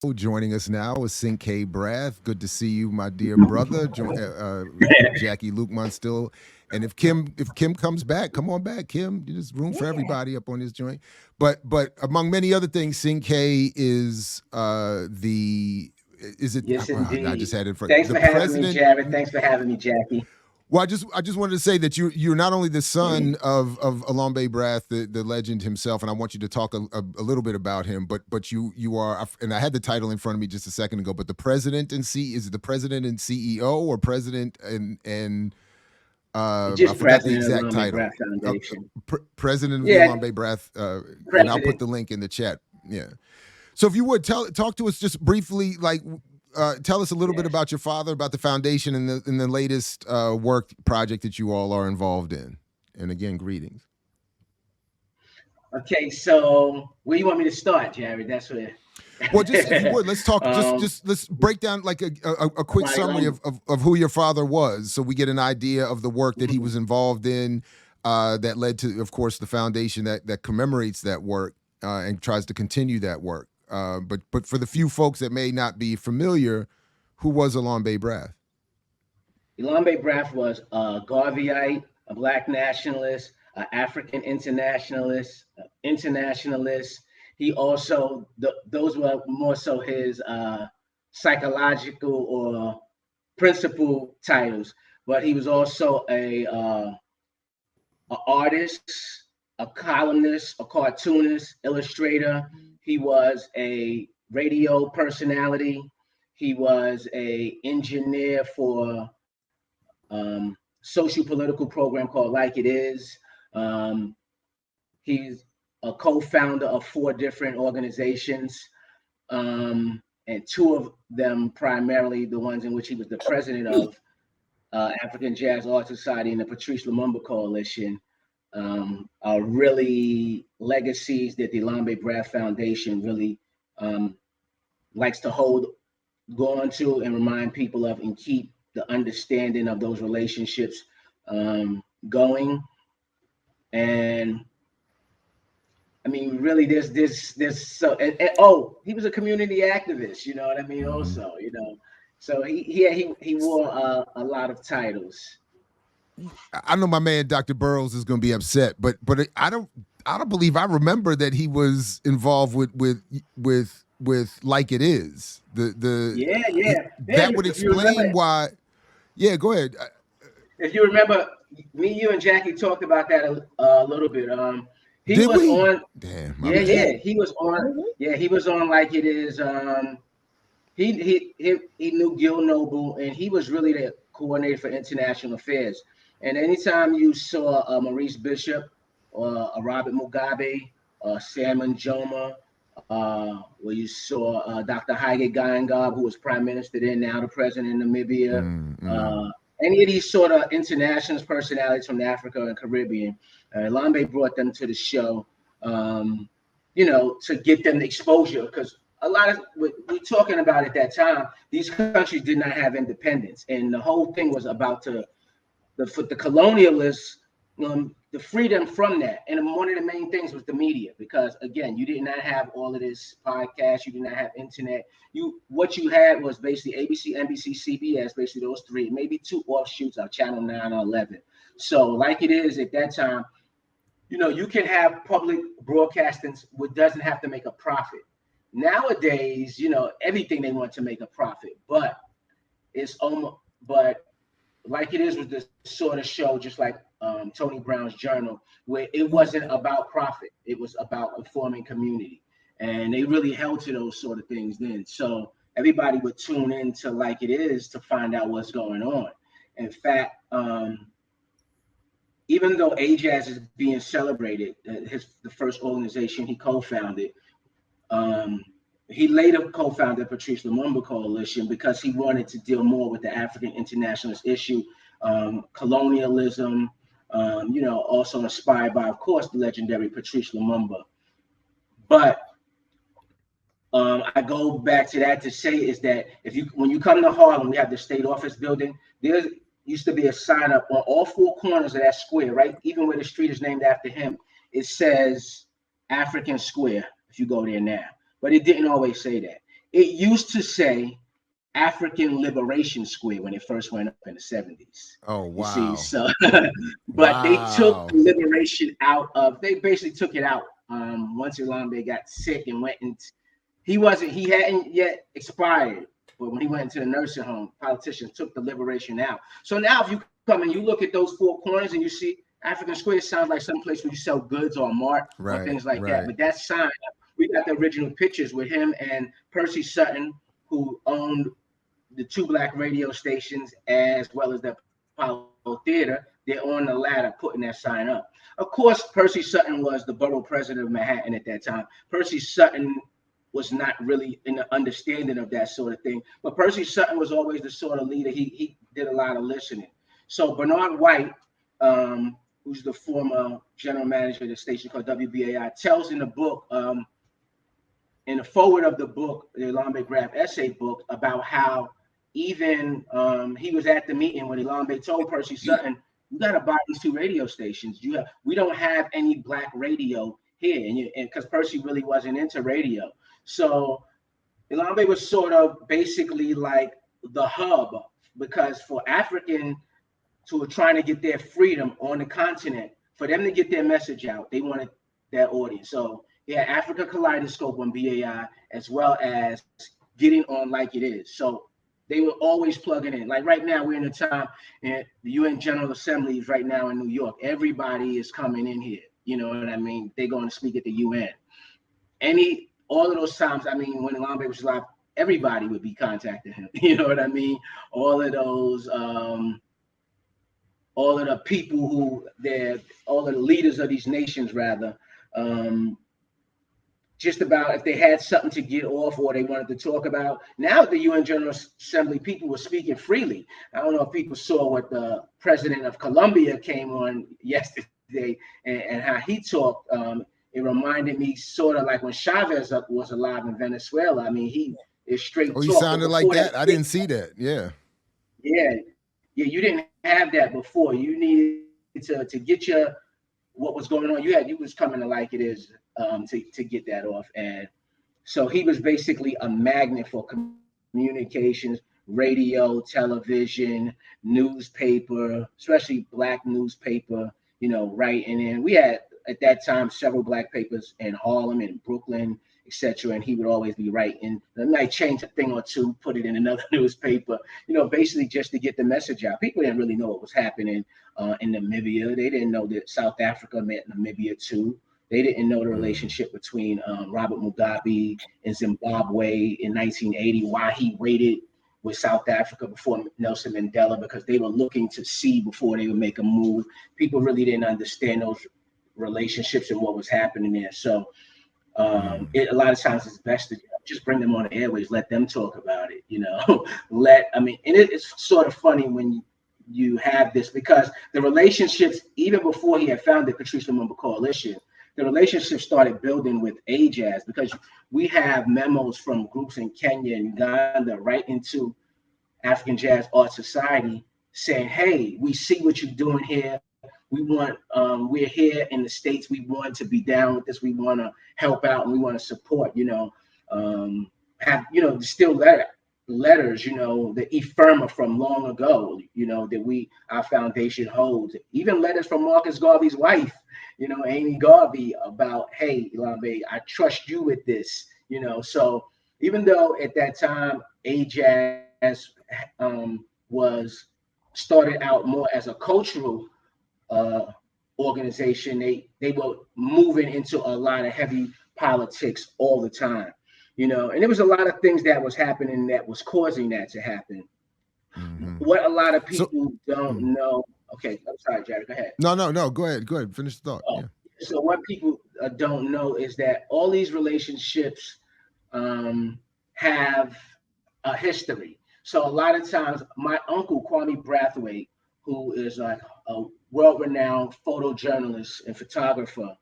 Joining us now is Cinque Brath. Good to see you, my dear brother. Jackie Lukeman still, and if Kim comes back, come on back, Kim. There's room for Yeah. everybody up on this joint. But among many other things, Cinque is the is it? Yes, I just indeed. had it for Thanks the for having me, president. Jared. Thanks for having me, Jackie. Well, I just wanted to say that you're not only the son of Elombe Brath, the legend himself, and I want you to talk a little bit about him. But you are, and I had the title in front of me just a second ago. But the president and is it the president and CEO or president and I Just forgot the president of exact Elombe title. Brath Foundation. President of the Yeah, Elombe Brath, and I'll put president. the link in the chat. Yeah. So if you would talk to us just briefly, like tell us a little bit Yes. about your father, about the foundation, and the latest work project that you all are involved in. And again, greetings. Okay, so where you want me to start, Jared? That's where. Well, just if you would, let's talk. um, Let's break down like a quick about summary Elombe. of who your father was, so we get an idea of the work that he Mhm. was involved in, that led to, of course, the foundation that commemorates that work and tries to continue that work. But for the few folks that may not be familiar, who was Elombe Brath? Elombe Brath was a Garveyite, a black nationalist, an African internationalist. He also, those were more so his psychological or principal titles, but he was also a artist, a columnist, a cartoonist, illustrator. He was a radio personality. He was a engineer for social political program called Like It Is. Um, he's a co-founder of 4 different organizations, and 2 of them primarily the ones in which he was the president of, African Jazz Art Society and the Patrice Lumumba Coalition, are really legacies that the Elombe Brath Foundation really um, likes to hold, go on to, and remind people of, and keep the understanding of those relationships going. And I mean, really, there's so, oh, he was a community activist. You know what I mean? Mm-hmm. Also, so he wore a lot of titles. I know my man Dr. Burrows is going to be upset, but I don't believe I remember that he was involved with Like It Is. Yeah, yeah, yeah. That would If you remember, explain why. Yeah, go ahead. if you remember, me, you, and Jackie talked about that a little bit. He Did was we? on. Damn, my Yeah, bad. yeah. He was on. Yeah, he was on Like It Is. He knew Gil Noble, and he was really the coordinator for international affairs. And anytime you saw Maurice Bishop or Robert Mugabe, Salmon Joma, where you saw Dr. Haile Geingob, who was prime minister then, now the president in Namibia, Mm. uh, any of these sort of international personalities from Africa and Caribbean, Lambe brought them to the show, um, to get them the exposure, because a lot of what we're talking about at that time, these countries did not have independence, and the whole thing was about the colonialists, the freedom from that. And one of the main things was the media, because again, you did not have all of this podcast, you did not have internet. What you had was basically ABC, NBC, CBS, basically those 3, maybe 2 offshoots of Channel 9 or 11. So, Like It Is at that time, you can have public broadcasting which doesn't have to make a profit. Nowadays, everything they want to make a profit, but it's almost, but Like It Is was this sort of show, just like Tony Brown's Journal, where it wasn't about profit. It was about informing community. And they really held to those sort of things then. So everybody would tune in to Like It Is to find out what's going on. In fact, even though AJAZ is being celebrated, the first organization he co-founded, um, he later co-founded Patrice Lumumba Coalition because he wanted to deal more with the African internationalist issue, colonialism, also inspired by, of course, the legendary Patrice Lumumba. But I go back to that to say is that when you come to Harlem, we have the state office building. There used to be a sign up on all 4 corners of that square, right? Even where the street is named after him, it says African Square if you go there now. But it didn't always say that. It used to say African Liberation Square when it first went up in the 70s. Oh, You see, wow. so but they took Wow. the liberation out of, they basically took it out once Elombe got sick and went into, he hadn't yet expired, but when he went into the nursing home, politicians took the liberation out. So now if you come and you look at those four corners and you see African Square, sounds like some place where you sell goods or mart or Right, things like that, right. but that's signed. We got the original pictures with him and Percy Sutton, who owned the two black radio stations as well as the Apollo Theater. They're on the ladder putting that sign up. Of course, Percy Sutton was the borough president of Manhattan at that time. Percy Sutton was not really in the understanding of that sort of thing, but Percy Sutton was always the sort of leader. He did a lot of listening. So Bernard White, who's the former general manager of the station called WBAI, tells in the book, in the forward of the book, the Elombe Brath essay book, about how even he was at the meeting when Elombe told Percy Sutton, "You got to buy these two radio stations. We don't have any black radio here," and because Percy really wasn't into radio, so Elombe was sort of basically like the hub, because for African who were trying to get their freedom on the continent, for them to get their message out, they wanted that audience. So yeah, Africa Kaleidoscope on BAI, as well as getting on Like It Is. So they were always plugging in. Like right now, we're in a time, and the UN General Assembly is right now in New York. Everybody is coming in here. You know what I mean? They're going to speak at the UN. All of those times, I mean, when Elombe was alive, everybody would be contacting him. You know what I mean? All of those, all of the people all of the leaders of these nations, rather, just about if they had something to get off or they wanted to talk about. Now at the UN General Assembly, people were speaking freely. I don't know if people saw what the president of Colombia came on yesterday and how he talked. It reminded me sort of like when Chavez was alive in Venezuela. I mean, he is straight Oh, he talk. sounded like that? I didn't see that. Yeah. Yeah, you didn't have that before. You needed to get what was going on. You was coming to Like It Is to get that off, and so he was basically a magnet for communications, radio, television, newspaper, especially black newspaper. Writing, and we had at that time several black papers in Harlem and Brooklyn, etc. And he would always be writing. They might change a thing or two, put it in another newspaper, basically just to get the message out. People didn't really know what was happening in Namibia. They didn't know that South Africa met Namibia too. They didn't know the relationship between Robert Mugabe and Zimbabwe in 1980, why he waited with South Africa before Nelson Mandela, because they were looking to see before they would make a move. People really didn't understand those relationships and what was happening there. So a lot of times it's best to just bring them on the airways, let them talk about it, and it's sort of funny when you have this, because the relationships, even before he had founded Patrice Lumumba Coalition, the relationship started building with AJAZ, because we have memos from groups in Kenya and Uganda right into African Jazz Art Society saying, hey, we see what you're doing here. We want, we're here in the States. We want to be down with this. We want to help out and we want to support, still letters, the eFirma from long ago, that our foundation holds. Even letters from Marcus Garvey's wife, Amy Garvey, about, hey, Elombe, I trust you with this, So even though at that time AJAZ was started out more as a cultural organization, they were moving into a lot of heavy politics all the time, and there was a lot of things that was happening that was causing that to happen. What a lot of people don't know. Okay, I'm sorry, Jerry, go ahead. No. Go ahead. Finish the thought. Yeah. So what people don't know is that all these relationships have a history. So a lot of times, my uncle Kwame Brathwaite, who is like a world-renowned photojournalist and photographer,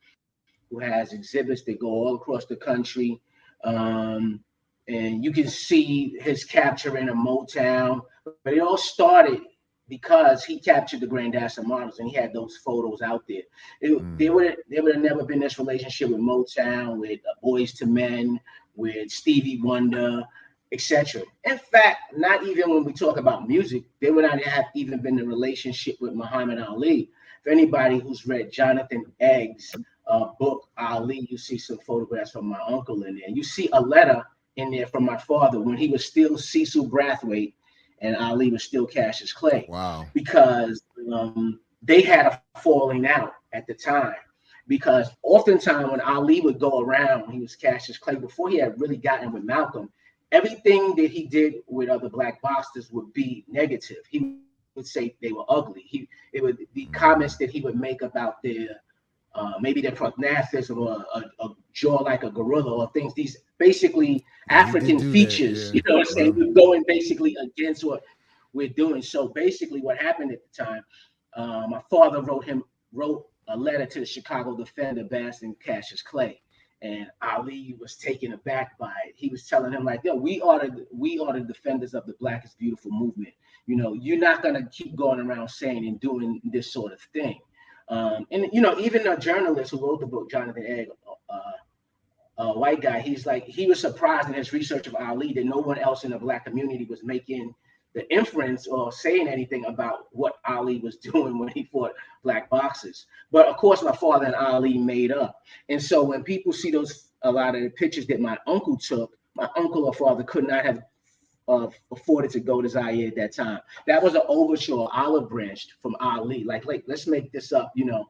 who has exhibits that go all across the country, and you can see his capturing of Motown. But it all started because he captured the Grandassa models, and he had those photos out there. There would have never been this relationship with Motown, with Boys to Men, with Stevie Wonder, etc. In fact, not even when we talk about music, they would not have even been in a relationship with Muhammad Ali. For anybody who's read Jonathan Egg's book Ali, you see some photographs from my uncle in there. You see a letter in there from my father when he was still Cecil Brathwaite and Ali was still Cassius Clay. Wow. Because they had a falling out at the time. Because oftentimes when Ali would go around, he was Cassius Clay, before he had really gotten with Malcolm, everything that he did with other black boxers would be negative. He would say they were ugly. It would be comments that he would make about their maybe their prognathis or a jaw like a gorilla or things. These basically African features, you know what I'm saying? We're going basically against what we're doing. So basically, what happened at the time, my father wrote a letter to the Chicago Defender, Bass and Cassius Clay. And Ali was taken aback by it. He was telling him like, "Yo, we are the defenders of the Black is Beautiful movement. You know, you're not gonna keep going around saying and doing this sort of thing." And you know, even a journalist who wrote the book, Jonathan Egg, a white guy, he was surprised in his research of Ali that no one else in the Black community was making the inference or saying anything about what Ali was doing when he fought black boxers. But of course, my father and Ali made up. And so when people see a lot of the pictures that my uncle took, my uncle or father could not have afforded to go to Zaire at that time. That was an overture, olive branch from Ali. Like, let's make this up, you know.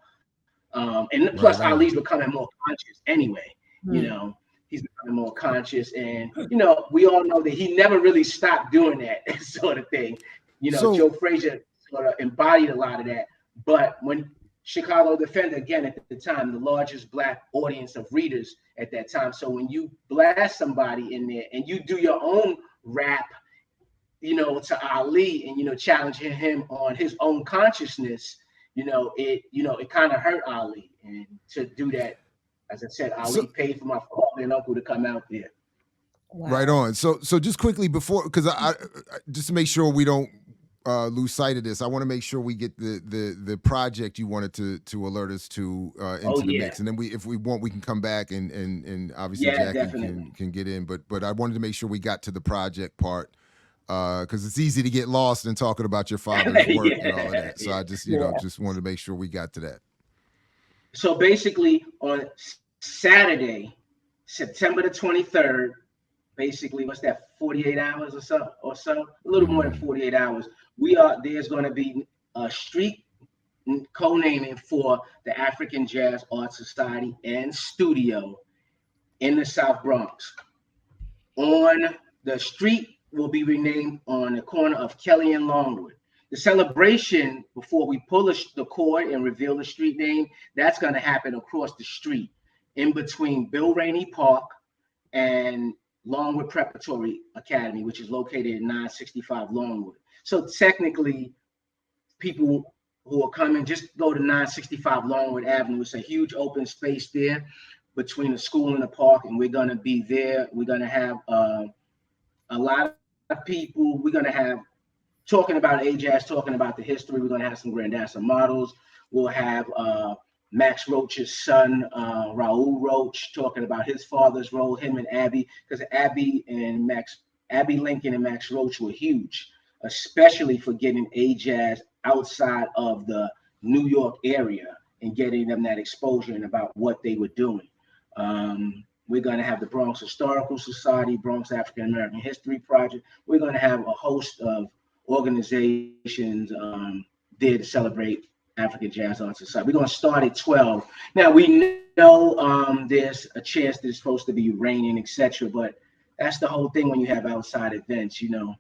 And plus, Ali's becoming more conscious anyway, you know. He's becoming more conscious, and you know, we all know that he never really stopped doing that sort of thing. You know, Joe Frazier sort of embodied a lot of that. But when Chicago Defender, again at the time, the largest black audience of readers at that time. So when you blast somebody in there and you do your own rap, you know, to Ali and you know, challenging him on his own consciousness, you know, it kind of hurt Ali, and to do that. As I said, Ali paid for my father and uncle to come out there. Wow. Right on. So just quickly before, because I just to make sure we don't lose sight of this, I want to make sure we get the project you wanted to alert us to into the mix, and then if we want, we can come back and obviously Jackie can get in. But I wanted to make sure we got to the project part because it's easy to get lost in talking about your father's work and all of that. So I just just wanted to make sure we got to that. So basically, on Saturday, September the 23rd, basically, what's that, 48 hours or so, a little more than 48 hours, there's going to be a street co-naming for the African Jazz Art Society and Studio in the South Bronx. On the street will be renamed on the corner of Kelly and Longwood. The celebration, before we pull the cord and reveal the street name, that's going to happen across the street in between Bill Rainey Park and Longwood Preparatory Academy, which is located at 965 Longwood. So technically, people who are coming, just go to 965 Longwood Avenue. It's a huge open space there between the school and the park, and we're going to be there. We're going to have a lot of people. We're going to have talking about AJazz, talking about the history. We're going to have some Grandassa models. We'll have Max Roach's son, Raul Roach, talking about his father's role, him and Abby, because Abby Lincoln and Max Roach were huge, especially for getting AJazz outside of the New York area and getting them that exposure and about what they were doing. We're going to have the Bronx Historical Society, Bronx African American History Project. We're going to have a host of organizations there to celebrate African Jazz Art Society. We're going to start at 12. Now, we know there's a chance that it's supposed to be raining, etc., but that's the whole thing when you have outside events, you know.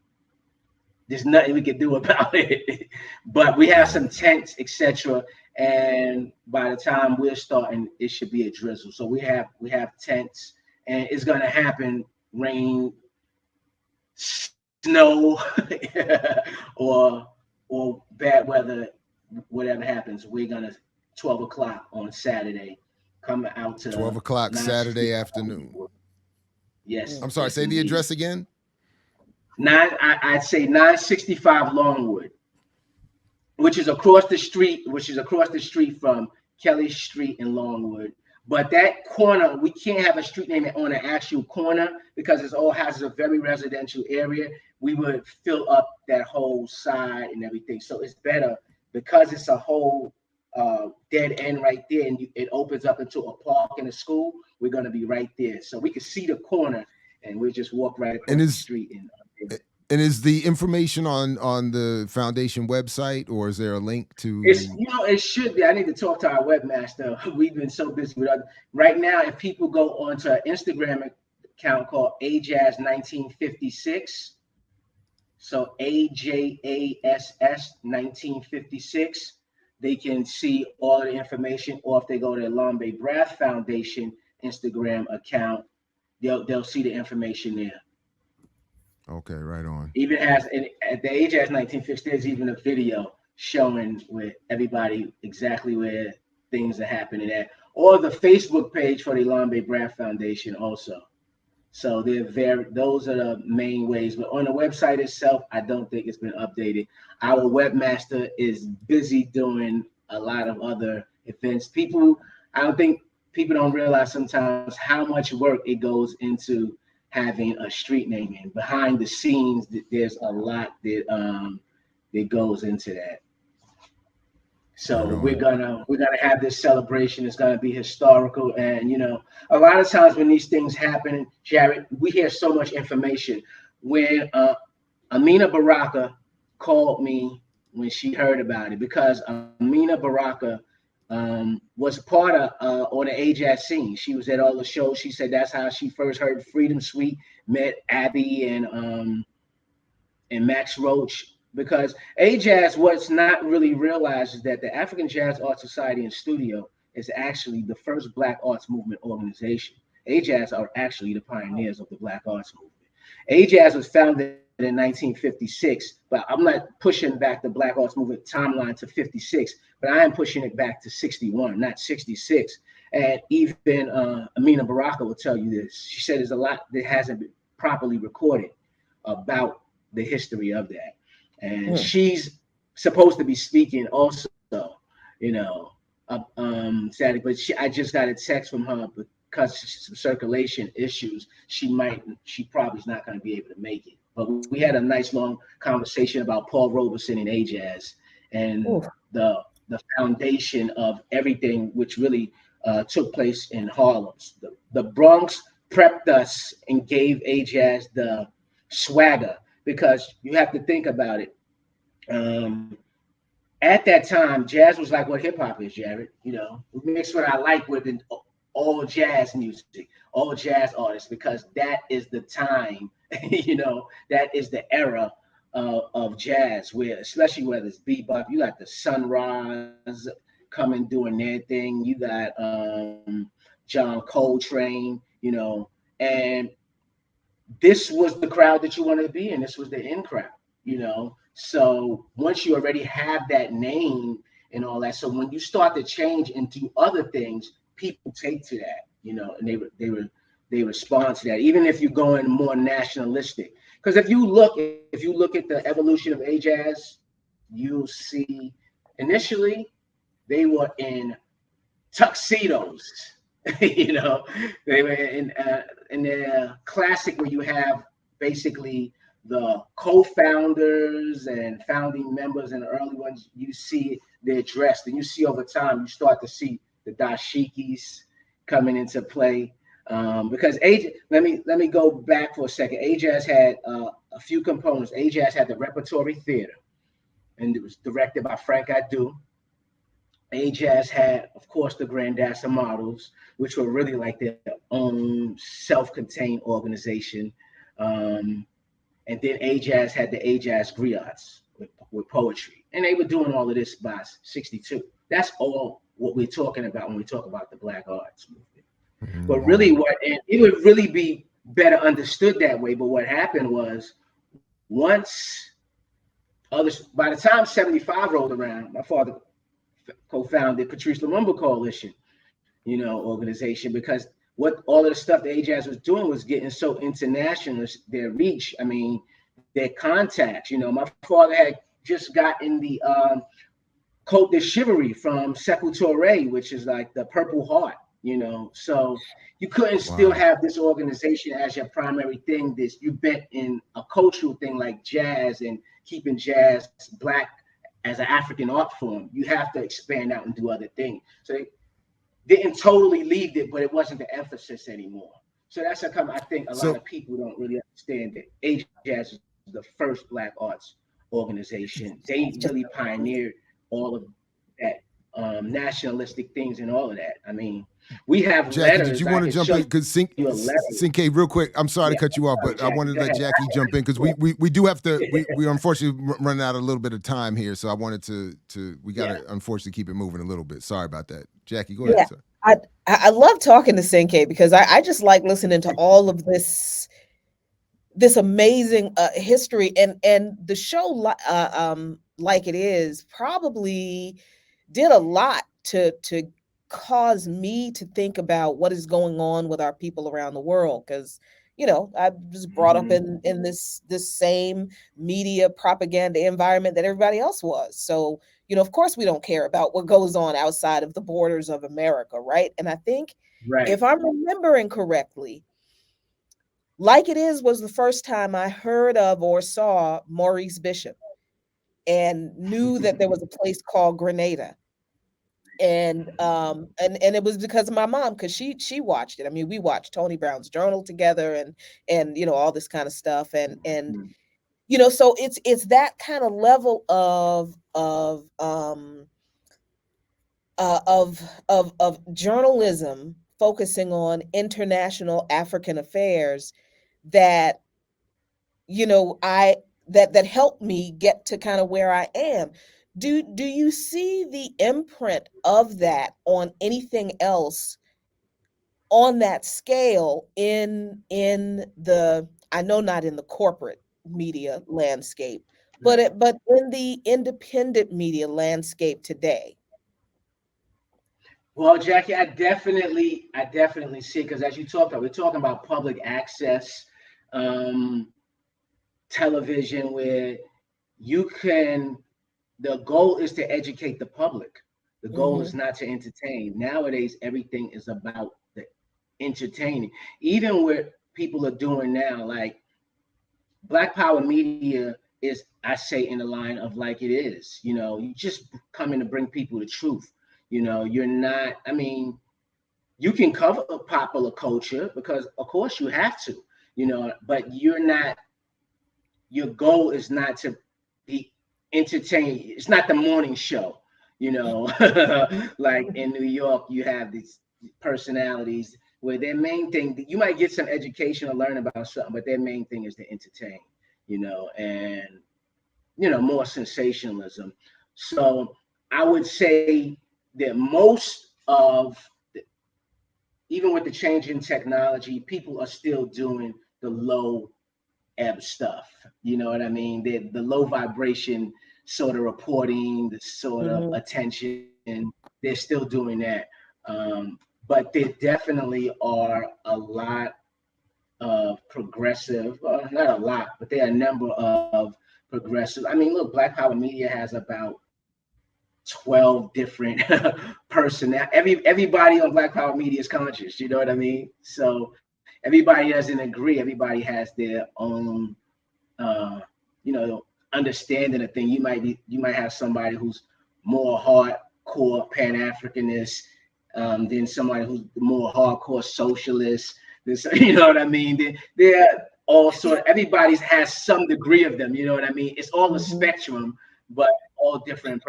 There's nothing we can do about it. But we have some tents, etc., and by the time we're starting, it should be a drizzle. So we have tents, and it's going to happen, rain, snow, or bad weather, whatever happens. We're going to 12 o'clock on Saturday, come out to 12 o'clock Saturday afternoon. Yes. I'm sorry, say the address again. I'd say 965 Longwood, which is across the street from Kelly Street in Longwood. But that corner, we can't have a street name on an actual corner because it all has a very residential area. We would fill up that whole side and everything. So it's better because it's a whole dead end right there, and it opens up into a park and a school. We're going to be right there, so we can see the corner, and we just walk right across the street. And is the information on the foundation website, or is there a link to? It should be. I need to talk to our webmaster. We've been so busy with right now. If people go onto an Instagram account called AJazz 1956, so AJASS 1956, they can see all of the information. Or if they go to Elombe Brath Foundation Instagram account, they'll see the information there. Okay, right on. Even at the AJazz 1950, there's even a video showing with everybody exactly where things are happening at, or the Facebook page for the Elombe Brath Foundation also. So those are the main ways. But on the website itself, I don't think it's been updated. Our webmaster is busy doing a lot of other events. I don't think people don't realize sometimes how much work it goes into having a street name. And behind the scenes, there's a lot that goes into that. So we're gonna have this celebration. It's gonna be historical, and a lot of times when these things happen, Jared, we hear so much information. When Amina Baraka called me when she heard about it, because Amina Baraka was a part of on the AJazz scene. She was at all the shows. She said that's how she first heard Freedom Suite, met Abby and Max Roach. Because AJazz, what's not really realized is that the African Jazz Art Society and Studio is actually the first Black Arts Movement organization. AJazz are actually the pioneers of the Black Arts Movement. AJazz was founded in 1956, but I'm not pushing back the Black Arts Movement timeline to 56, but I am pushing it back to 61, not 66. And even Amina Baraka will tell you this. She said there's a lot that hasn't been properly recorded about the history of that. And she's supposed to be speaking also, sadly, but I just got a text from her because of some circulation issues. She probably is not going to be able to make it. But we had a nice long conversation about Paul Robeson and AJazz and the foundation of everything, which really took place in Harlem. The Bronx prepped us and gave AJazz the swagger. Because you have to think about it. At that time, jazz was like what hip hop is, Jared. We mix what I like with all jazz music, all jazz artists, because that is the time, that is the era of jazz, where especially whether it's bebop, you got the Sunrise coming doing their thing, you got John Coltrane, and this was the crowd that you wanted to be in. This was the in crowd, So once you already have that name and all that, so when you start to change and do other things, people take to that, and they respond to that. Even if you're going more nationalistic, because if you look at the evolution of AJazz, you'll see initially they were in tuxedos. They were in the classic where you have basically the co-founders and founding members and the early ones. You see they're dressed, and you see over time you start to see the dashikis coming into play. Because let me go back for a second. AJazz had a few components. AJazz had the repertory theater, and it was directed by Frank Adu. AJazz had, of course, the Grandassa Models, which were really like their own self-contained organization. And then AJazz had the AJazz Griots with poetry. And they were doing all of this by 62. That's all what we're talking about when we talk about the Black Arts Movement. Mm-hmm. But really it would really be better understood that way. But what happened was by the time 75 rolled around, my father co-founded Patrice Lumumba Coalition, organization, because what all of the stuff that AJazz was doing was getting so international, their reach, their contacts. My father had just gotten the Côte de Chivalry from Sekou Touré, which is like the Purple Heart, So you couldn't still Wow. have this organization as your primary thing. This you bet in a cultural thing like jazz and keeping jazz black as an African art form. You have to expand out and do other things. So they didn't totally leave it, but it wasn't the emphasis anymore. So that's how come I think a lot So of people don't really understand that AJazz is the first Black arts organization. They That's really just pioneered all of that nationalistic things and all of that. I mean, we have Jackie, did letters. you I want to could jump show in? you a Because letter. Cinque, real quick, I'm sorry to Yeah, cut you off, sorry, but I Jackie. wanted Go to let ahead. Jackie jump in because we do have to. We unfortunately running out a little bit of time here, so I wanted to we got Yeah, to unfortunately keep it moving a little bit. Sorry about that, Jackie. Go yeah. ahead, sir. I love talking to Cinque because I just like listening to all of this amazing history and the show like it is probably did a lot to cause me to think about what is going on with our people around the world because I was brought up hmm in this same media propaganda environment that everybody else was. So of course we don't care about what goes on outside of the borders of America, right? And I think right. if I'm remembering correctly, like it is was the first time I heard of or saw Maurice Bishop and knew that there was a place called Grenada. And it was because of my mom because she watched it. I mean, we watched Tony Brown's Journal together and all this kind of stuff and so it's that kind of level of journalism focusing on international African affairs that I that helped me get to kind of where I am. Do you see the imprint of that on anything else on that scale in the I know not in the corporate media landscape, Right. but in the independent media landscape today? Well, Jackie, I definitely see because as you talked about, we're talking about public access um, television where you can. The goal is to educate the public. The goal is Mhm. not to entertain. Nowadays, everything is about the entertaining. Even what people are doing now, like Black Power Media is, I say, in the line of like it is. You just come in to bring people the truth. You're not. I mean, you can cover popular culture because, of course, you have to. But you're not. Your goal is not to be entertained. It's not the morning show. You know, like in New York, you have these personalities where their main thing, you might get some education or learn about something, but their main thing is to entertain, and more sensationalism. So I would say that most of, even with the change in technology, people are still doing the low ebb stuff. You know what I mean? The low vibration sort of reporting, the sort of Mhm. attention, they're still doing that. But there definitely are a lot of progressive, well, not a lot, but there are a number of progressive. I mean, look, Black Power Media has about 12 different everybody on Black Power Media is conscious, you know what I mean? So everybody doesn't agree. Everybody has their own uh, understanding of thing. You might have somebody who's more hardcore Pan-Africanist than somebody who's more hardcore socialist. You know what I mean? They're all sort of, everybody has some degree of them. You know what I mean? It's all a Mhm. spectrum, but all different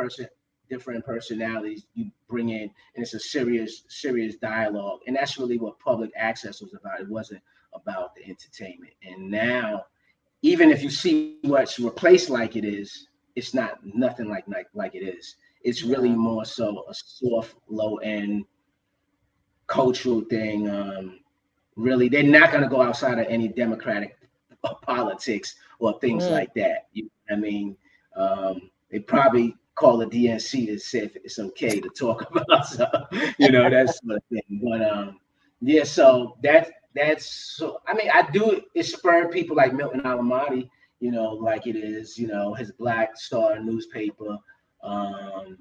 personalities you bring in, and it's a serious dialogue. And that's really what public access was about. It wasn't about the entertainment. And now, even if you see what's replaced like it is, it's not nothing like it is. It's really Yeah. more so a soft, low end cultural thing. Really, they're not going to go outside of any democratic politics or things Mm. like that. I mean, they probably call the DNC to say if it's okay to talk about something, that sort of thing. But yeah, so that's so. I mean, I do it spurred people like Milton Alamati, like it is, his Black Star newspaper. Um,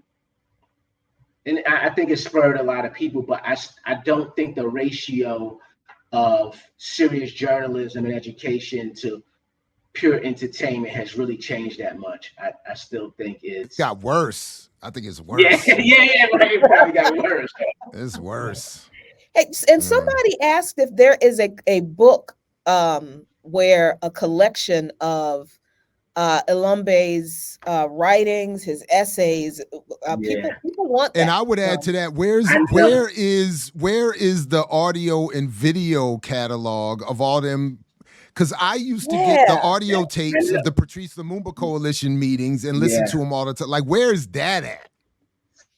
and I think it spurred a lot of people, but I don't think the ratio of serious journalism and education to pure entertainment has really changed that much. I still think it's got worse. I think it's worse. Yeah, right. It probably got worse. It's worse. Hey, and somebody asked if there is a book where a collection of Elombe's writings, his essays. People want that. And I would add to that, where is the audio and video catalog of all them? Because I used to get the audio tapes of the Patrice Lumumba Coalition meetings and listen to them all the time. Like, where is that at?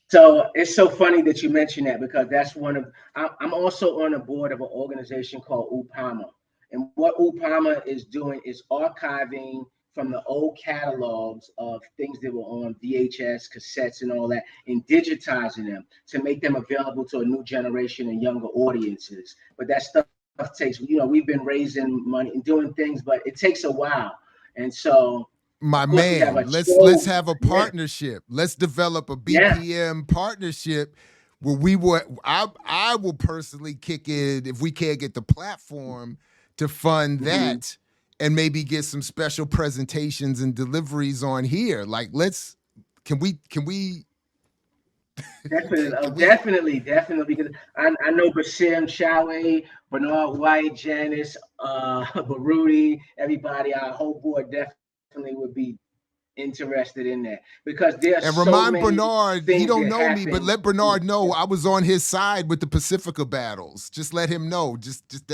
So it's so funny that you mentioned that, because that's one of, I'm also on the board of an organization called UPAMA. And what UPAMA is doing is archiving from the old catalogs of things that were on VHS, cassettes, and all that, and digitizing them to make them available to a new generation and younger audiences. But that stuff takes, we've been raising money and doing things, but it takes a while. And so, my man, let's have a partnership. Let's develop a BPM partnership where I will personally kick in if we can't get the platform to fund that, and maybe get some special presentations and deliveries on here. Like, can we Definitely, because I know Basim Chawe, Bernard White, Janice, Baruti, everybody, our whole board definitely would be interested in that, because there's and so remind many Bernard, things he don't that know happen. me, but let Bernard know I was on his side with the Pacifica battles. Just let him know. Just if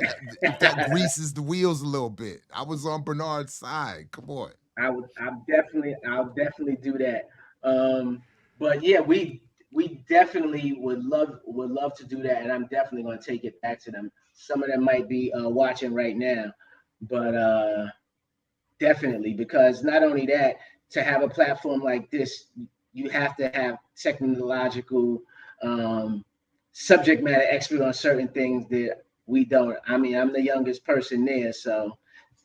that greases the wheels a little bit. I was on Bernard's side. Come on. I'll definitely do that. But yeah, we definitely would love to do that, and I'm definitely going to take it back to them. Some of them might be watching right now, but definitely, because not only that, to have a platform like this, you have to have technological subject matter expert on certain things that we don't. I mean, I'm the youngest person there, so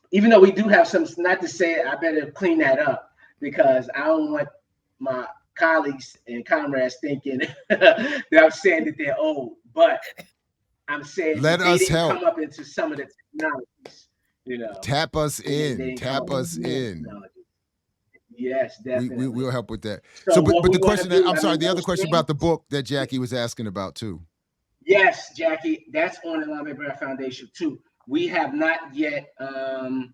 even though we do have some, not to say I better clean that up, because I don't want my colleagues and comrades thinking that I'm saying that they're old, but I'm saying let they us didn't help. come up into some of the technologies, Tap us in. Tap us in. Yes, definitely. We'll help with that. So but the question, I'm sorry, the other question about the book that Jackie was asking about too. Yes, Jackie, that's on the Elombe Brath Foundation too. We have not yet. I'm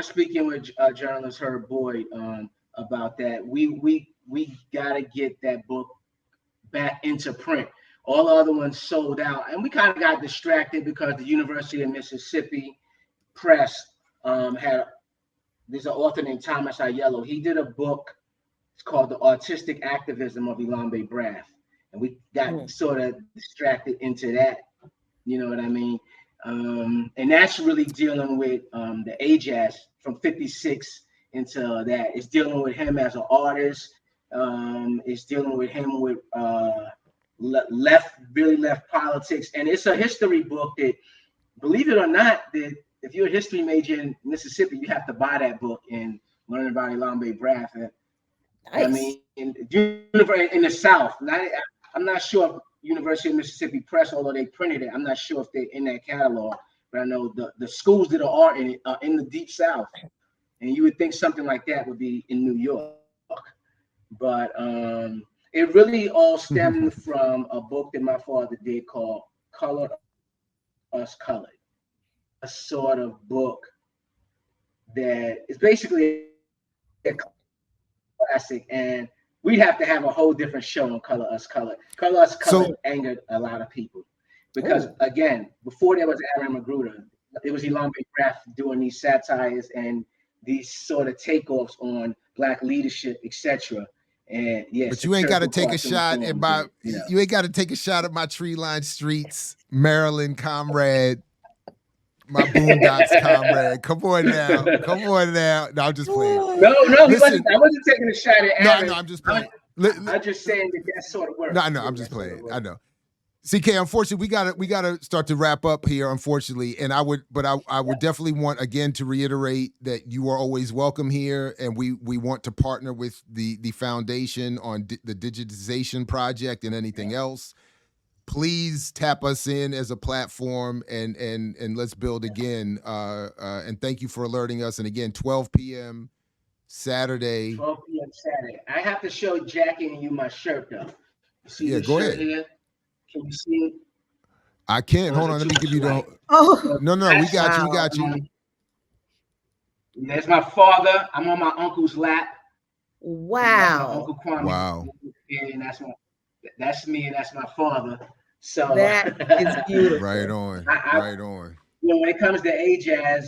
speaking with journalist Herb Boyd about that. We gotta get that book back into print. All the other ones sold out, and we kind of got distracted because the University of Mississippi Press there's an author named Thomas Aiello. He did a book. It's called The Artistic Activism of Elombe Brath, and we got sort of distracted into that. You know what I mean? And that's really dealing with the Ajax from 56 into that. It's dealing with him as an artist. It's dealing with him with left politics. And it's a history book that, believe it or not, that if you're a history major in Mississippi, you have to buy that book and learn about Elombe Brath. Nice. I mean, in the South, I'm not sure if University of Mississippi Press, although they printed it, I'm not sure if they're in that catalog, but I know the schools that are art in it are in the Deep South, and you would think something like that would be in New York, but it really all stemmed from a book that my father did called Color Us Colored, a sort of book that is basically a classic, and we have to have a whole different show on Color Us Colored. Color Us Colored angered a lot of people because, again, before there was Aaron Magruder, it was Elombe Brath doing these satires and these sort of takeoffs on Black leadership, etc. And yes, but you ain't got to take a shot at my. You ain't got to take a shot at my tree-lined streets, Maryland comrade. My Boondocks comrade. Come on now. No, I'm just playing. No, listen, I wasn't taking a shot at Aaron. No, I'm just playing. I'm just saying that sort of works. No, I'm just playing. I know. CK, unfortunately, we gotta start to wrap up here, unfortunately. And I would definitely want again to reiterate that you are always welcome here, and we want to partner with the foundation on the digitization project and anything else. Please tap us in as a platform and let's build again. And thank you for alerting us. And again, 12 p.m. Saturday. 12 p.m. Saturday. I have to show Jackie and you my shirt though. You see this go shirt ahead. here? Can you see it? I can't. Hold on. Let me give you the. Oh, No, we got you. We got you. There's my father. I'm on my uncle's lap. wow. That's my Uncle Kwame. Wow. And that's me, and that's my father. So That is beautiful. Right on. Right on. You know, when it comes to AJazz,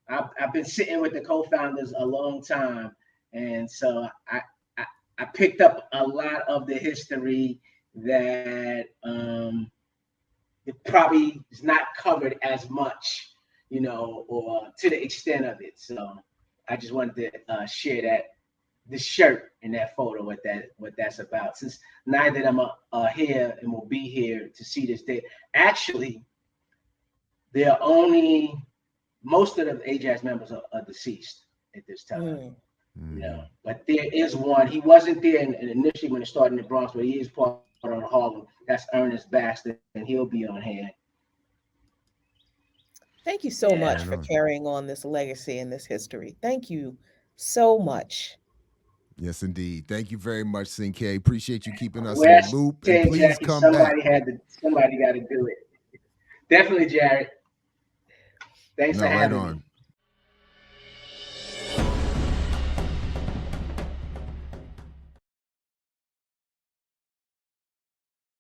I've been sitting with the co-founders a long time, and so I picked up a lot of the history that it probably is not covered as much, you know, or to the extent of it. So I just wanted to share this shirt and that photo, what that's about. Since neither of them are here and will be here to see this day. Actually, most of the AJazz members are deceased at this time. You know, but there is one. He wasn't there initially when it started in the Bronx, but he is part of Harlem. That's Ernest Baxter, and he'll be on hand. Thank you so much for carrying on this legacy and this history. Thank you so much. Yes, indeed. Thank you very much, Cinque. Appreciate you keeping us in the loop. And please Jackie, come back. Somebody got to do it. Definitely, Jared. Thanks for having me.